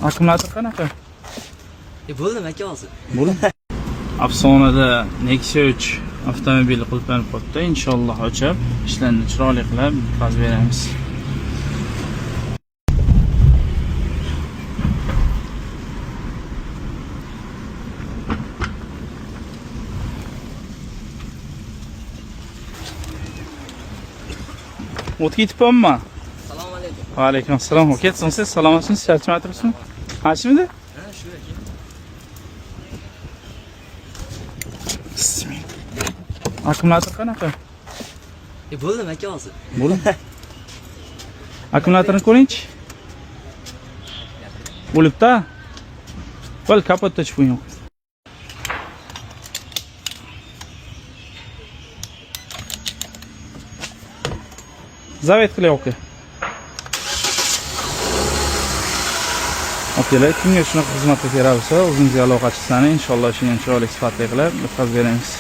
Akkumulyator qanaqa? Bo'ldim aka hozir. Bo'ldi. Afsonada Nexia 3 avtomobili qulflanib qolibdi. Inshaalloh ochib, ishlarni chiroyli qilib bitkazib beramiz. O't ketibmi? Assalomu alaykum. Va alaykum assalom. Ketsinsiz, salomatsiz, charchmay turibsizmi? Hashimidi? Ha, shu aka. Akkumulyator qanaqa? Bo'ldim aka hozir. Bo'ldi. Akkumulyatorni ko'ring-chi. Bo'libdi. Qo'l kapotda chiqib qo'ying. Zavet qiling aka. Akalar, kimga shunaqa xizmatga kerak bo'lsa, o'zingizga aloqa qilsangiz, inshaalloh ishni chiroyli sifatli qilib bitkazib beramiz.